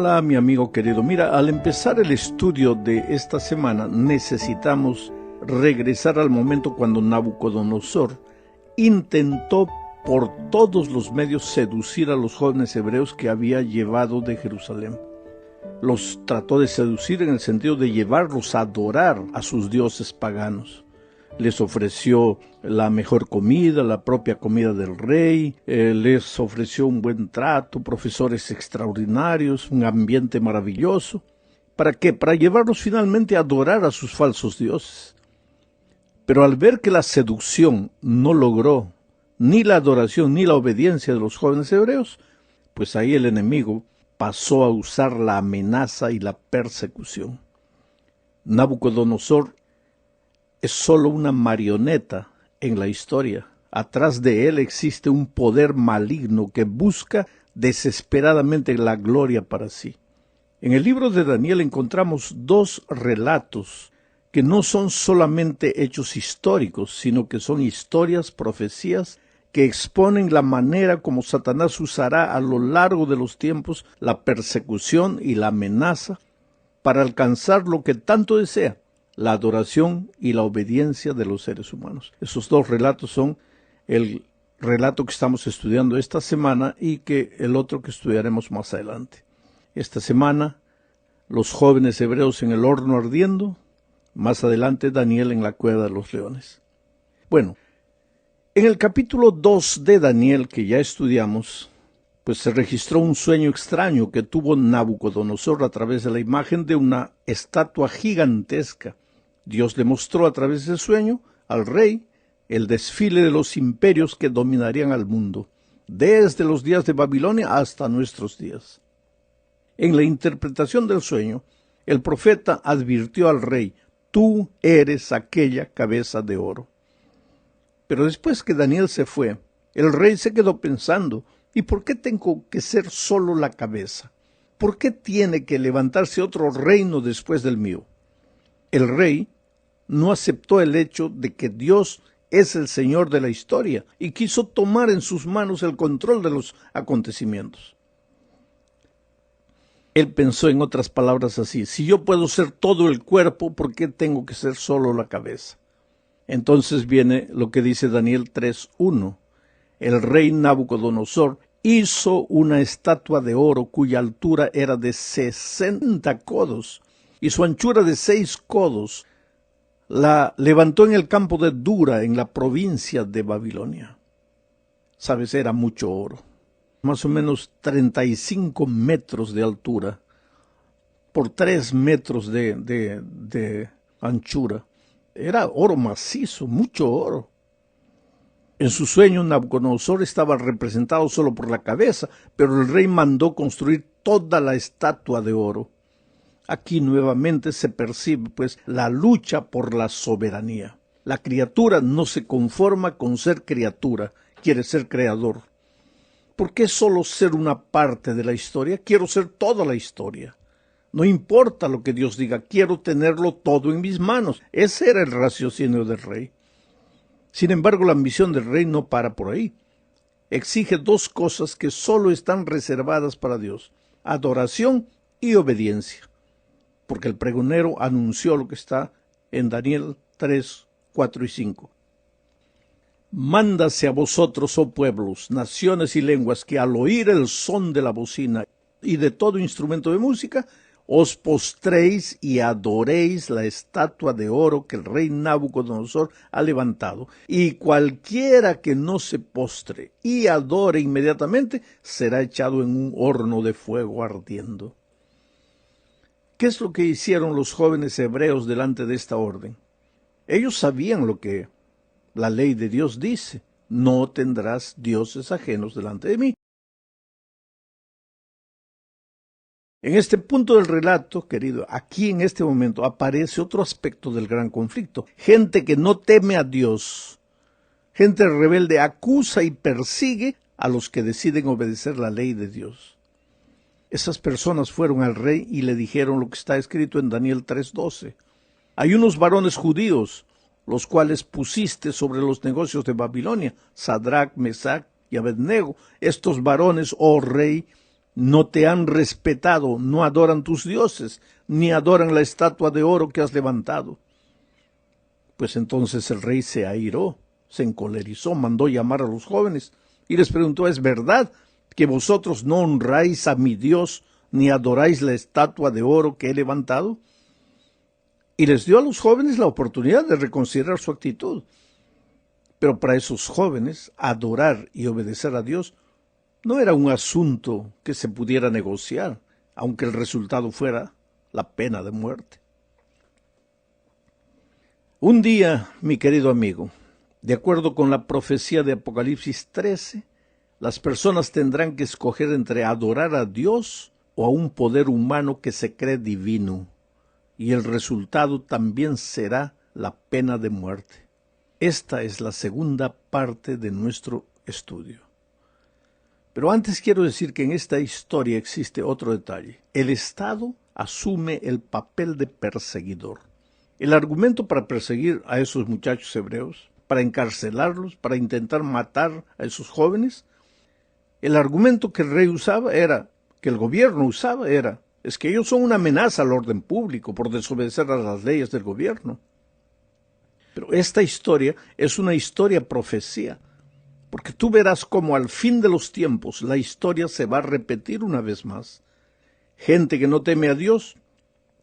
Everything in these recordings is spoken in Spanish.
Hola, mi amigo querido. Mira, al empezar el estudio de esta semana necesitamos regresar al momento cuando Nabucodonosor intentó por todos los medios seducir a los jóvenes hebreos que había llevado de Jerusalén. Los trató de seducir en el sentido de llevarlos a adorar a sus dioses paganos. Les ofreció la mejor comida, la propia comida del rey, les ofreció un buen trato, profesores extraordinarios, un ambiente maravilloso. ¿Para qué? Para llevarlos finalmente a adorar a sus falsos dioses. Pero al ver que la seducción no logró ni la adoración ni la obediencia de los jóvenes hebreos, pues ahí el enemigo pasó a usar la amenaza y la persecución. Nabucodonosor es solo una marioneta en la historia. Atrás de él existe un poder maligno que busca desesperadamente la gloria para sí. En el libro de Daniel encontramos dos relatos que no son solamente hechos históricos, sino que son historias, profecías, que exponen la manera como Satanás usará a lo largo de los tiempos la persecución y la amenaza para alcanzar lo que tanto desea: la adoración y la obediencia de los seres humanos. Esos dos relatos son el relato que estamos estudiando esta semana y que el otro que estudiaremos más adelante. Esta semana, los jóvenes hebreos en el horno ardiendo, más adelante Daniel en la cueva de los leones. Bueno, en el capítulo 2 de Daniel que ya estudiamos, pues se registró un sueño extraño que tuvo Nabucodonosor a través de la imagen de una estatua gigantesca. Dios le mostró a través del sueño al rey el desfile de los imperios que dominarían al mundo, desde los días de Babilonia hasta nuestros días. En la interpretación del sueño, el profeta advirtió al rey: tú eres aquella cabeza de oro. Pero después que Daniel se fue, el rey se quedó pensando: ¿y por qué tengo que ser solo la cabeza? ¿Por qué tiene que levantarse otro reino después del mío? El rey no aceptó el hecho de que Dios es el Señor de la historia y quiso tomar en sus manos el control de los acontecimientos. Él pensó, en otras palabras, así: si yo puedo ser todo el cuerpo, ¿por qué tengo que ser solo la cabeza? Entonces viene lo que dice Daniel 3:1. El rey Nabucodonosor hizo una estatua de oro cuya altura era de 60 codos y su anchura de 6 codos. La levantó en el campo de Dura, en la provincia de Babilonia. Sabes, era mucho oro. Más o menos 35 metros de altura por 3 metros de anchura. Era oro macizo, mucho oro. En su sueño, Nabucodonosor estaba representado solo por la cabeza, pero el rey mandó construir toda la estatua de oro. Aquí nuevamente se percibe, pues, la lucha por la soberanía. La criatura no se conforma con ser criatura, quiere ser creador. ¿Por qué solo ser una parte de la historia? Quiero ser toda la historia. No importa lo que Dios diga, quiero tenerlo todo en mis manos. Ese era el raciocinio del rey. Sin embargo, la ambición del rey no para por ahí. Exige dos cosas que solo están reservadas para Dios: adoración y obediencia. Porque el pregonero anunció lo que está en Daniel 3, 4 y 5. Mándase a vosotros, oh pueblos, naciones y lenguas, que al oír el son de la bocina y de todo instrumento de música, os postréis y adoréis la estatua de oro que el rey Nabucodonosor ha levantado. Y cualquiera que no se postre y adore inmediatamente será echado en un horno de fuego ardiendo. ¿Qué es lo que hicieron los jóvenes hebreos delante de esta orden? Ellos sabían lo que la ley de Dios dice: no tendrás dioses ajenos delante de mí. En este punto del relato, querido, aquí en este momento aparece otro aspecto del gran conflicto. Gente que no teme a Dios, gente rebelde, acusa y persigue a los que deciden obedecer la ley de Dios. Esas personas fueron al rey y le dijeron lo que está escrito en Daniel 3:12. Hay unos varones judíos, los cuales pusiste sobre los negocios de Babilonia, Sadrach, Mesach y Abednego. Estos varones, oh rey, No te han respetado, no adoran tus dioses, ni adoran la estatua de oro que has levantado. Pues entonces el rey se airó, se encolerizó, mandó llamar a los jóvenes y les preguntó: ¿es verdad que vosotros no honráis a mi Dios ni adoráis la estatua de oro que he levantado? Y les dio a los jóvenes la oportunidad de reconsiderar su actitud. Pero para esos jóvenes, adorar y obedecer a Dios no era un asunto que se pudiera negociar, aunque el resultado fuera la pena de muerte. Un día, mi querido amigo, de acuerdo con la profecía de Apocalipsis 13, las personas tendrán que escoger entre adorar a Dios o a un poder humano que se cree divino, y el resultado también será la pena de muerte. Esta es la segunda parte de nuestro estudio. Pero antes quiero decir que en esta historia existe otro detalle. El Estado asume el papel de perseguidor. El argumento para perseguir a esos muchachos hebreos, para encarcelarlos, para intentar matar a esos jóvenes, el argumento que el rey usaba era, que el gobierno usaba era, es que ellos son una amenaza al orden público por desobedecer a las leyes del gobierno. Pero esta historia es una historia profecía, porque tú verás cómo al fin de los tiempos la historia se va a repetir una vez más. Gente que no teme a Dios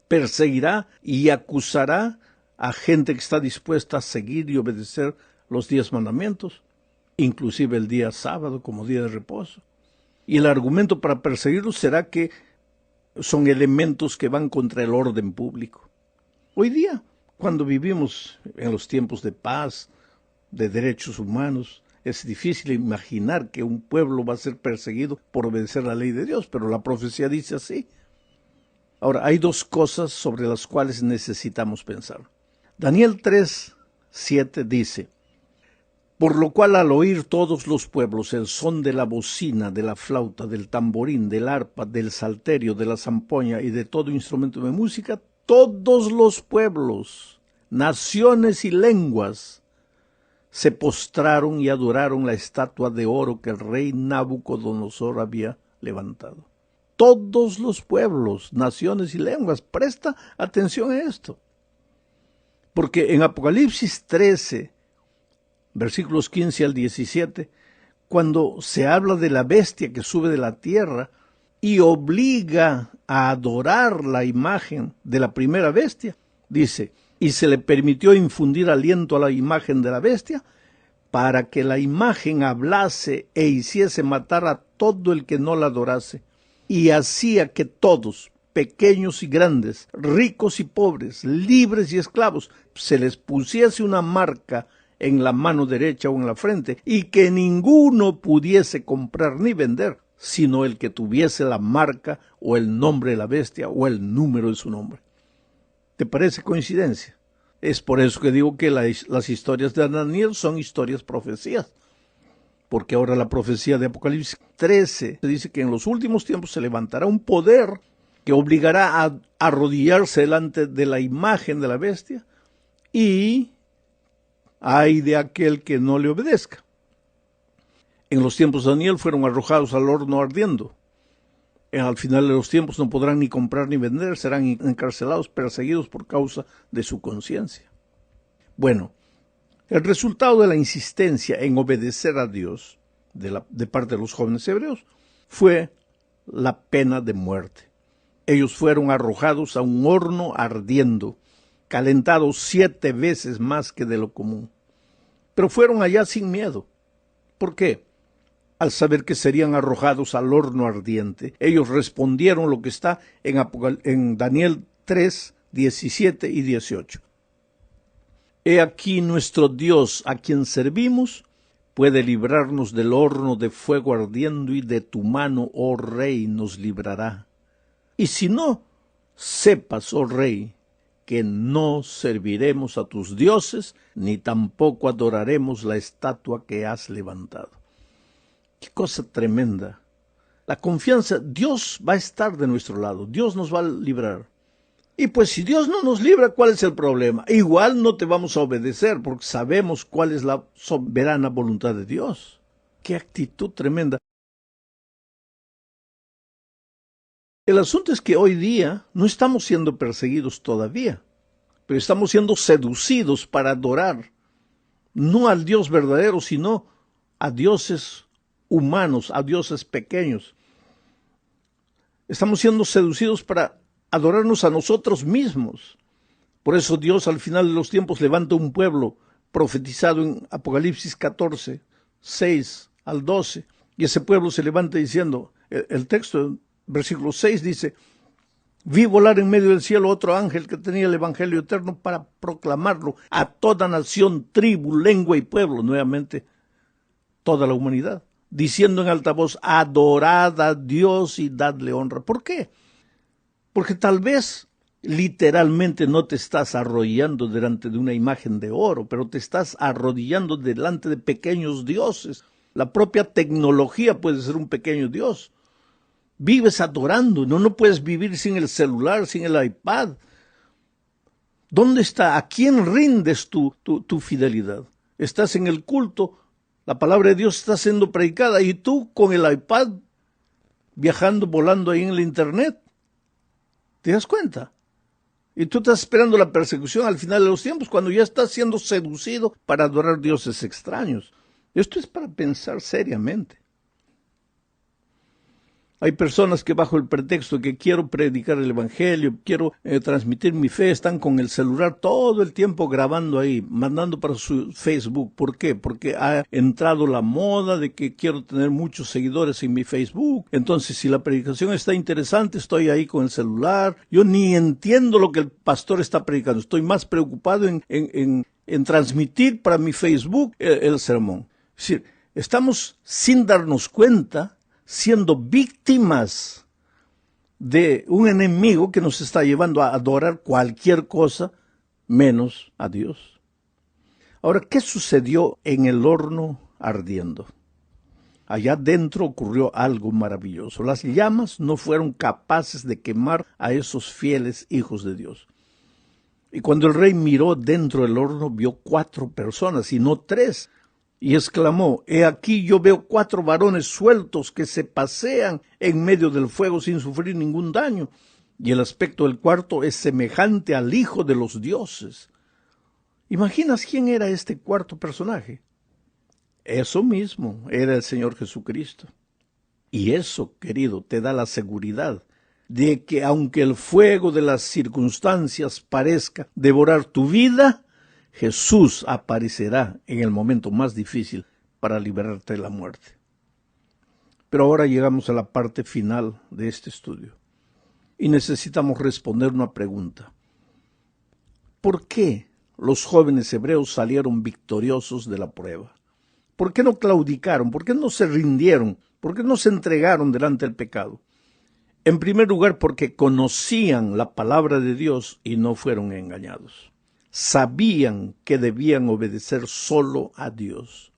perseguirá y acusará a gente que está dispuesta a seguir y obedecer los 10 mandamientos, inclusive el día sábado como día de reposo. Y el argumento para perseguirlos será que son elementos que van contra el orden público. Hoy día, cuando vivimos en los tiempos de paz, de derechos humanos, es difícil imaginar que un pueblo va a ser perseguido por obedecer la ley de Dios, pero la profecía dice así. Ahora, hay dos cosas sobre las cuales necesitamos pensar. Daniel 3:7 dice: por lo cual al oír todos los pueblos el son de la bocina, de la flauta, del tamborín, del arpa, del salterio, de la zampoña y de todo instrumento de música, todos los pueblos, naciones y lenguas se postraron y adoraron la estatua de oro que el rey Nabucodonosor había levantado. Todos los pueblos, naciones y lenguas, presta atención a esto. Porque en Apocalipsis 13, versículos 15 al 17, cuando se habla de la bestia que sube de la tierra y obliga a adorar la imagen de la primera bestia, dice: y se le permitió infundir aliento a la imagen de la bestia para que la imagen hablase e hiciese matar a todo el que no la adorase, y hacía que todos, pequeños y grandes, ricos y pobres, libres y esclavos, se les pusiese una marca en la mano derecha o en la frente, y que ninguno pudiese comprar ni vender, sino el que tuviese la marca o el nombre de la bestia o el número de su nombre. ¿Te parece coincidencia? Es por eso que digo que las historias de Daniel son historias profecías, porque ahora la profecía de Apocalipsis 13 dice que en los últimos tiempos se levantará un poder que obligará a arrodillarse delante de la imagen de la bestia, y ay de aquel que no le obedezca. En los tiempos de Daniel fueron arrojados al horno ardiendo. Al final de los tiempos no podrán ni comprar ni vender, serán encarcelados, perseguidos por causa de su conciencia. Bueno, el resultado de la insistencia en obedecer a Dios de parte de los jóvenes hebreos fue la pena de muerte. Ellos fueron arrojados a un horno ardiendo, calentados 7 veces más que de lo común. Pero fueron allá sin miedo. ¿Por qué? Al saber que serían arrojados al horno ardiente, ellos respondieron lo que está en Daniel 3, 17 y 18. He aquí nuestro Dios, a quien servimos, puede librarnos del horno de fuego ardiendo, y de tu mano, oh Rey, nos librará. Y si no, sepas, oh Rey, que no serviremos a tus dioses, ni tampoco adoraremos la estatua que has levantado. Qué cosa tremenda. La confianza, Dios va a estar de nuestro lado, Dios nos va a librar. Y pues si Dios no nos libra, ¿cuál es el problema? Igual no te vamos a obedecer, porque sabemos cuál es la soberana voluntad de Dios. Qué actitud tremenda. El asunto es que hoy día no estamos siendo perseguidos todavía, pero estamos siendo seducidos para adorar no al Dios verdadero, sino a dioses humanos, a dioses pequeños. Estamos siendo seducidos para adorarnos a nosotros mismos. Por eso Dios al final de los tiempos levanta un pueblo profetizado en Apocalipsis 14, 6 al 12, y ese pueblo se levanta diciendo, el texto, versículo 6 dice, vi volar en medio del cielo otro ángel que tenía el evangelio eterno para proclamarlo a toda nación, tribu, lengua y pueblo, nuevamente toda la humanidad, diciendo en alta voz, adorad a Dios y dadle honra. ¿Por qué? Porque tal vez literalmente no te estás arrodillando delante de una imagen de oro, pero te estás arrodillando delante de pequeños dioses. La propia tecnología puede ser un pequeño dios. Vives adorando, no puedes vivir sin el celular, sin el iPad. ¿Dónde está? ¿A quién rindes tu fidelidad? Estás en el culto, la palabra de Dios está siendo predicada y tú con el iPad viajando, volando ahí en el internet. ¿Te das cuenta? Y tú estás esperando la persecución al final de los tiempos cuando ya estás siendo seducido para adorar dioses extraños. Esto es para pensar seriamente. Hay personas que bajo el pretexto que quiero predicar el evangelio, quiero transmitir mi fe, están con el celular todo el tiempo grabando ahí, mandando para su Facebook. ¿Por qué? Porque ha entrado la moda de que quiero tener muchos seguidores en mi Facebook. Entonces, si la predicación está interesante, estoy ahí con el celular. Yo ni entiendo lo que el pastor está predicando. Estoy más preocupado en transmitir para mi Facebook el sermón. Es decir, estamos sin darnos cuenta siendo víctimas de un enemigo que nos está llevando a adorar cualquier cosa menos a Dios. Ahora, ¿qué sucedió en el horno ardiendo? Allá dentro ocurrió algo maravilloso. Las llamas no fueron capaces de quemar a esos fieles hijos de Dios. Y cuando el rey miró dentro del horno, vio 4 personas y no 3. Y exclamó, he aquí yo veo 4 varones sueltos que se pasean en medio del fuego sin sufrir ningún daño. Y el aspecto del cuarto es semejante al Hijo de los dioses. ¿Imaginas quién era este cuarto personaje? Eso mismo, era el Señor Jesucristo. Y eso, querido, te da la seguridad de que aunque el fuego de las circunstancias parezca devorar tu vida, Jesús aparecerá en el momento más difícil para liberarte de la muerte. Pero ahora llegamos a la parte final de este estudio y necesitamos responder una pregunta. ¿Por qué los jóvenes hebreos salieron victoriosos de la prueba? ¿Por qué no claudicaron? ¿Por qué no se rindieron? ¿Por qué no se entregaron delante del pecado? En primer lugar, porque conocían la palabra de Dios y no fueron engañados. Sabían que debían obedecer solo a Dios.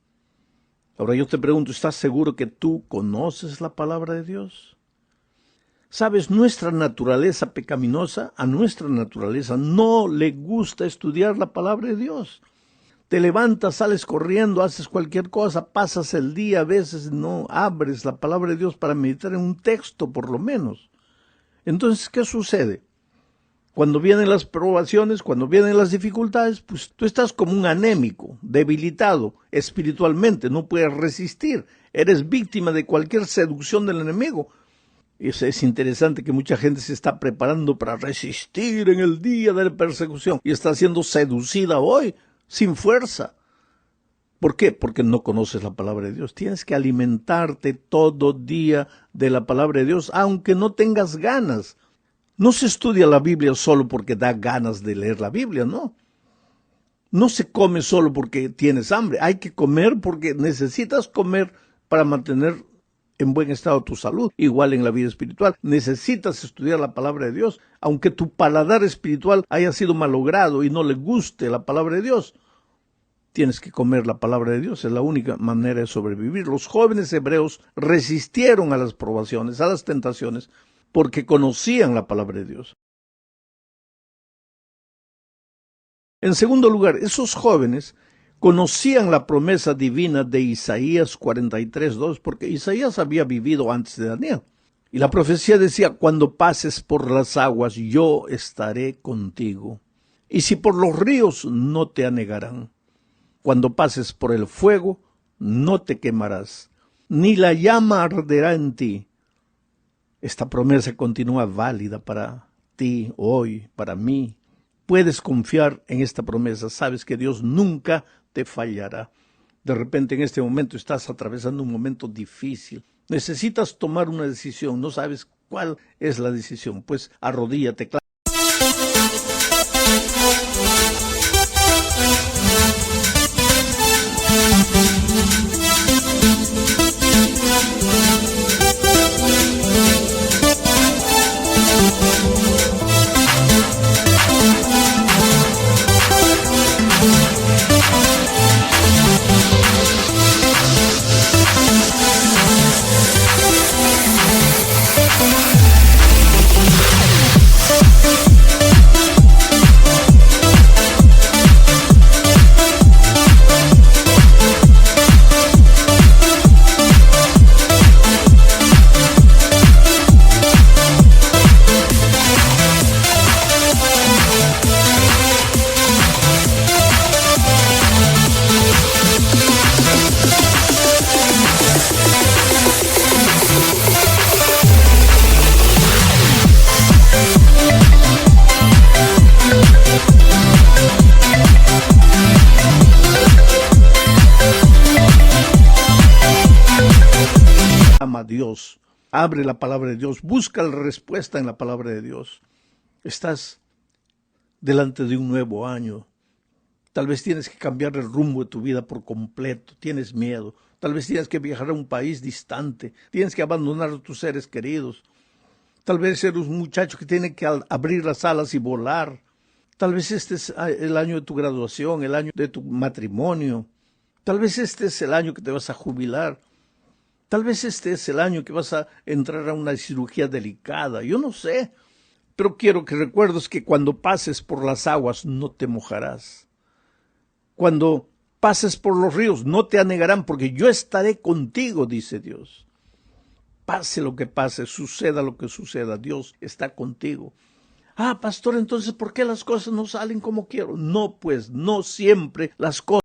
Ahora yo te pregunto, ¿estás seguro que tú conoces la palabra de Dios? ¿Sabes? Nuestra naturaleza pecaminosa, a nuestra naturaleza no le gusta estudiar la palabra de Dios. Te levantas, sales corriendo, haces cualquier cosa, pasas el día, a veces no abres la palabra de Dios para meditar en un texto por lo menos. Entonces, ¿qué sucede? Cuando vienen las probaciones, cuando vienen las dificultades, pues tú estás como un anémico, debilitado espiritualmente, no puedes resistir, eres víctima de cualquier seducción del enemigo. Es interesante que mucha gente se está preparando para resistir en el día de la persecución y está siendo seducida hoy sin fuerza. ¿Por qué? Porque no conoces la palabra de Dios. Tienes que alimentarte todo día de la palabra de Dios, aunque no tengas ganas. No se estudia la Biblia solo porque da ganas de leer la Biblia, no. No se come solo porque tienes hambre. Hay que comer porque necesitas comer para mantener en buen estado tu salud. Igual en la vida espiritual. Necesitas estudiar la palabra de Dios. Aunque tu paladar espiritual haya sido malogrado y no le guste la palabra de Dios, tienes que comer la palabra de Dios. Es la única manera de sobrevivir. Los jóvenes hebreos resistieron a las probaciones, a las tentaciones, porque conocían la palabra de Dios. En segundo lugar, esos jóvenes conocían la promesa divina de Isaías 43:2, porque Isaías había vivido antes de Daniel. Y la profecía decía, cuando pases por las aguas, yo estaré contigo. Y si por los ríos, no te anegarán. Cuando pases por el fuego, no te quemarás, ni la llama arderá en ti. Esta promesa continúa válida para ti hoy, para mí. Puedes confiar en esta promesa. Sabes que Dios nunca te fallará. De repente en este momento estás atravesando un momento difícil. Necesitas tomar una decisión. No sabes cuál es la decisión. Pues arrodíllate. Ama a Dios, abre la palabra de Dios, busca la respuesta en la palabra de Dios. Estás delante de un nuevo año. Tal vez tienes que cambiar el rumbo de tu vida por completo, tienes miedo. Tal vez tienes que viajar a un país distante, tienes que abandonar a tus seres queridos. Tal vez eres un muchacho que tiene que abrir las alas y volar. Tal vez este es el año de tu graduación, el año de tu matrimonio. Tal vez este es el año que te vas a jubilar. Tal vez este es el año que vas a entrar a una cirugía delicada. Yo no sé, pero quiero que recuerdes que cuando pases por las aguas no te mojarás. Cuando pases por los ríos no te anegarán, porque yo estaré contigo, dice Dios. Pase lo que pase, suceda lo que suceda, Dios está contigo. Ah, pastor, entonces, ¿por qué las cosas no salen como quiero? No, pues, no siempre las cosas.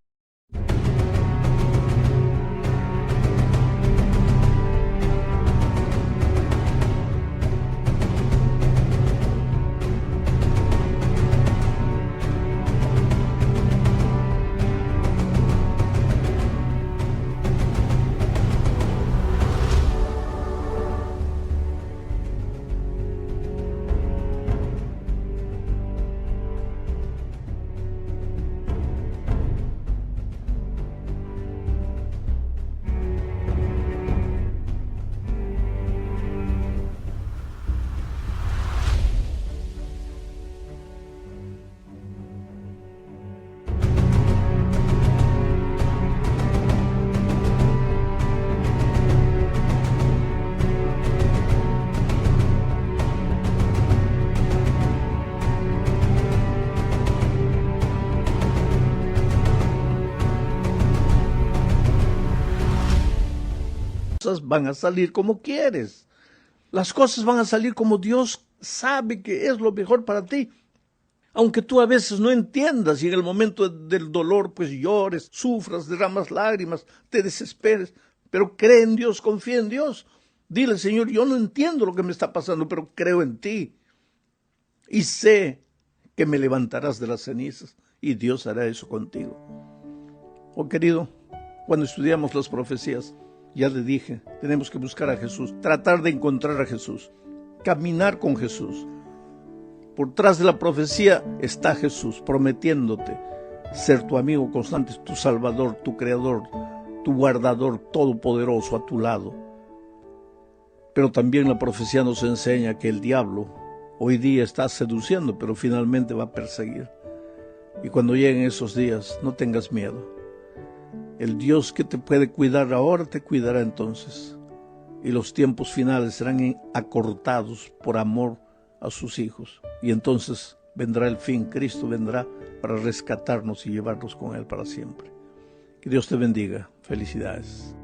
Van a salir como quieres. Las cosas van a salir como Dios sabe que es lo mejor para ti. Aunque tú a veces no entiendas y en el momento del dolor pues llores, sufras, derramas lágrimas, te desesperes. Pero cree en Dios, confía en Dios. Dile, Señor, yo no entiendo lo que me está pasando, pero creo en ti. Y sé que me levantarás de las cenizas y Dios hará eso contigo. Oh querido, cuando estudiamos las profecías, ya le dije, tenemos que buscar a Jesús, tratar de encontrar a Jesús, caminar con Jesús. Por detrás de la profecía está Jesús, prometiéndote ser tu amigo constante, tu salvador, tu creador, tu guardador todopoderoso a tu lado. Pero también la profecía nos enseña que el diablo hoy día está seduciendo, pero finalmente va a perseguir. Y cuando lleguen esos días, no tengas miedo. El Dios que te puede cuidar ahora te cuidará entonces. Y los tiempos finales serán acortados por amor a sus hijos. Y entonces vendrá el fin. Cristo vendrá para rescatarnos y llevarnos con Él para siempre. Que Dios te bendiga. Felicidades.